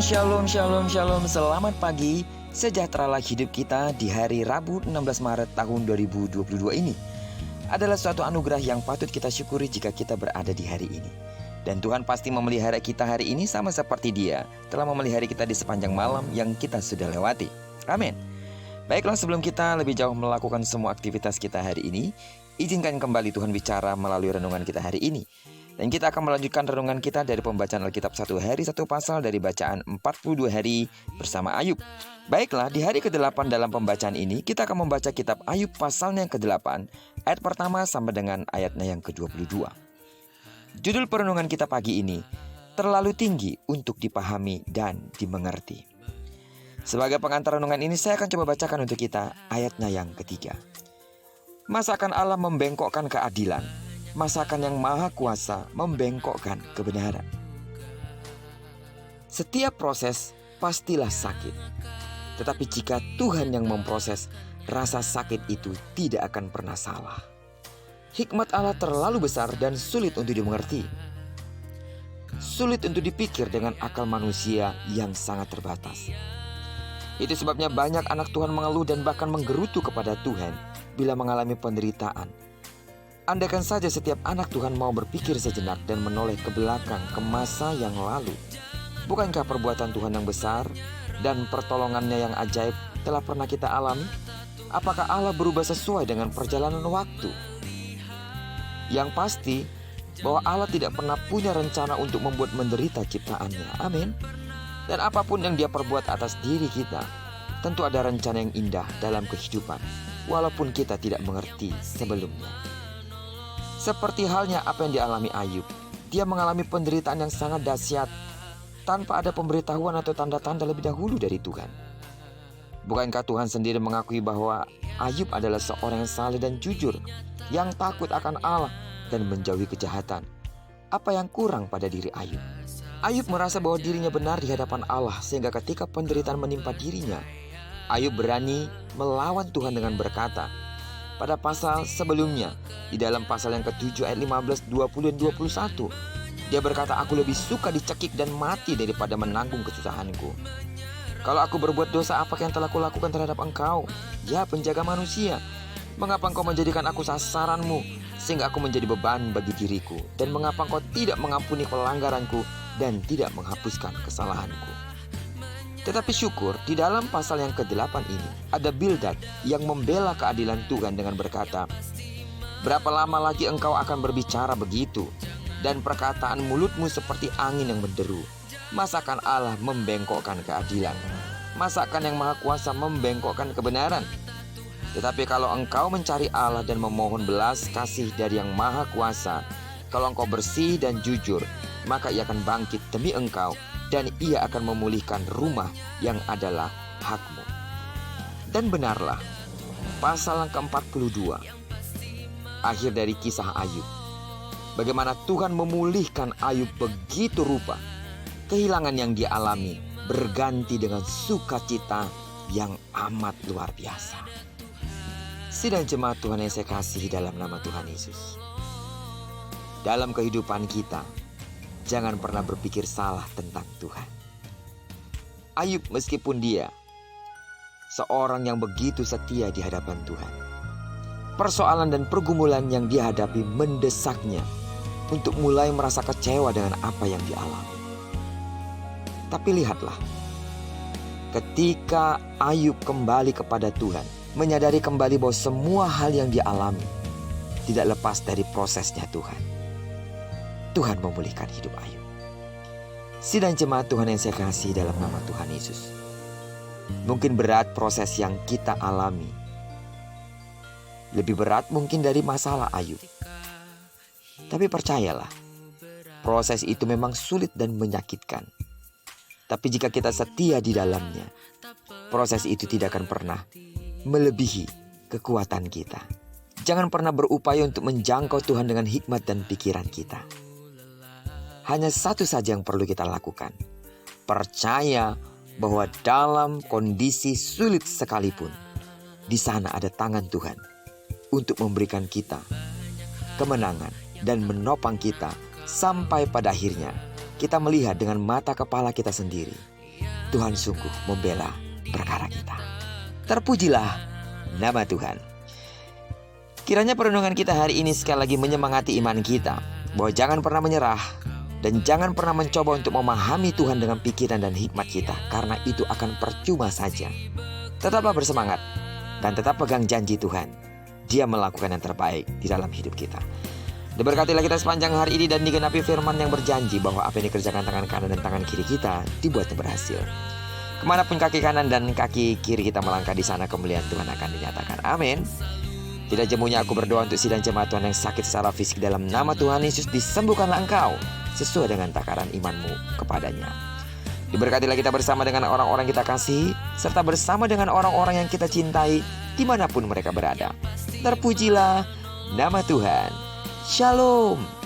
Shalom, shalom, shalom. Selamat pagi. Sejahteralah hidup kita di hari Rabu 16 Maret tahun 2022 ini. Adalah suatu anugerah yang patut kita syukuri jika kita berada di hari ini. Dan Tuhan pasti memelihara kita hari ini sama seperti Dia telah memelihara kita di sepanjang malam yang kita sudah lewati. Amin. Baiklah, sebelum kita lebih jauh melakukan semua aktivitas kita hari ini, izinkan kembali Tuhan bicara melalui renungan kita hari ini. Dan kita akan melanjutkan renungan kita dari pembacaan Alkitab 1 hari 1 pasal dari bacaan 42 hari bersama Ayub. Baiklah, di hari ke-8 dalam pembacaan ini kita akan membaca kitab Ayub pasalnya yang ke-8, ayat pertama sampai dengan ayatnya yang ke-22. Judul perenungan kita pagi ini, terlalu tinggi untuk dipahami dan dimengerti. Sebagai pengantar renungan ini saya akan coba bacakan untuk kita ayatnya yang ketiga. Masakan Allah membengkokkan keadilan? Masakan yang maha kuasa membengkokkan kebenaran? Setiap proses pastilah sakit. Tetapi jika Tuhan yang memproses, rasa sakit itu tidak akan pernah salah. Hikmat Allah terlalu besar dan sulit untuk dimengerti. Sulit untuk dipikir dengan akal manusia yang sangat terbatas. Itu sebabnya banyak anak Tuhan mengeluh dan bahkan menggerutu kepada Tuhan bila mengalami penderitaan. Andaikan saja setiap anak Tuhan mau berpikir sejenak dan menoleh ke belakang ke masa yang lalu. Bukankah perbuatan Tuhan yang besar dan pertolongannya yang ajaib telah pernah kita alami? Apakah Allah berubah sesuai dengan perjalanan waktu? Yang pasti bahwa Allah tidak pernah punya rencana untuk membuat menderita ciptaannya. Amin. Dan apapun yang Dia perbuat atas diri kita, tentu ada rencana yang indah dalam kehidupan, walaupun kita tidak mengerti sebelumnya. Seperti halnya apa yang dialami Ayub, dia mengalami penderitaan yang sangat dahsyat tanpa ada pemberitahuan atau tanda-tanda lebih dahulu dari Tuhan. Bukankah Tuhan sendiri mengakui bahwa Ayub adalah seorang yang saleh dan jujur, yang takut akan Allah dan menjauhi kejahatan? Apa yang kurang pada diri Ayub? Ayub merasa bahwa dirinya benar di hadapan Allah, sehingga ketika penderitaan menimpa dirinya, Ayub berani melawan Tuhan dengan berkata, pada pasal sebelumnya, di dalam pasal yang ke-7 ayat 15, 20 dan 21, dia berkata, aku lebih suka dicekik dan mati daripada menanggung kesusahanku. Kalau aku berbuat dosa, apa yang telah kulakukan terhadap engkau? Ya penjaga manusia, mengapa engkau menjadikan aku sasaranmu, sehingga aku menjadi beban bagi diriku? Dan mengapa engkau tidak mengampuni pelanggaranku dan tidak menghapuskan kesalahanku? Tetapi syukur, di dalam pasal yang ke-8 ini ada Bildad yang membela keadilan Tuhan dengan berkata, berapa lama lagi engkau akan berbicara begitu, dan perkataan mulutmu seperti angin yang menderu? Masakan Allah membengkokkan keadilan? Masakan yang maha kuasa membengkokkan kebenaran? Tetapi kalau engkau mencari Allah dan memohon belas kasih dari yang maha kuasa, kalau engkau bersih dan jujur, maka Ia akan bangkit demi engkau, dan Ia akan memulihkan rumah yang adalah hakmu. Dan benarlah, pasal yang ke-42, akhir dari kisah Ayub, bagaimana Tuhan memulihkan Ayub begitu rupa. Kehilangan yang dia alami berganti dengan sukacita yang amat luar biasa. Sidang jemaat Tuhan yang saya kasihi dalam nama Tuhan Yesus, dalam kehidupan kita, jangan pernah berpikir salah tentang Tuhan. Ayub meskipun dia seorang yang begitu setia di hadapan Tuhan, persoalan dan pergumulan yang dia hadapi mendesaknya untuk mulai merasa kecewa dengan apa yang dialami. Tapi lihatlah, ketika Ayub kembali kepada Tuhan, menyadari kembali bahwa semua hal yang dialami tidak lepas dari prosesnya Tuhan. Tuhan memulihkan hidup Ayub. Sidang jemaat Tuhan yang saya kasih dalam nama Tuhan Yesus, mungkin berat proses yang kita alami, lebih berat mungkin dari masalah Ayub. Tapi percayalah, proses itu memang sulit dan menyakitkan. Tapi jika kita setia di dalamnya, proses itu tidak akan pernah melebihi kekuatan kita. Jangan pernah berupaya untuk menjangkau Tuhan dengan hikmat dan pikiran kita. Hanya satu saja yang perlu kita lakukan. Percaya bahwa dalam kondisi sulit sekalipun, di sana ada tangan Tuhan untuk memberikan kita kemenangan dan menopang kita sampai pada akhirnya kita melihat dengan mata kepala kita sendiri Tuhan sungguh membela perkara kita. Terpujilah nama Tuhan. Kiranya perenungan kita hari ini sekali lagi menyemangati iman kita, bahwa jangan pernah menyerah dan jangan pernah mencoba untuk memahami Tuhan dengan pikiran dan hikmat kita, karena itu akan percuma saja. Tetaplah bersemangat dan tetap pegang janji Tuhan. Dia melakukan yang terbaik di dalam hidup kita. Diberkatilah kita sepanjang hari ini dan digenapi firman yang berjanji bahwa apa yang dikerjakan tangan kanan dan tangan kiri kita dibuatnya berhasil. Kemanapun kaki kanan dan kaki kiri kita melangkah, di sana kemuliaan Tuhan akan dinyatakan. Amin. Tidak jemunya aku berdoa untuk sidang jemaat Tuhan yang sakit secara fisik. Dalam nama Tuhan Yesus, disembuhkanlah engkau sesuai dengan takaran imanmu kepadanya. Diberkatilah kita bersama dengan orang-orang kita kasih, serta bersama dengan orang-orang yang kita cintai dimanapun mereka berada. Terpujilah nama Tuhan. Shalom.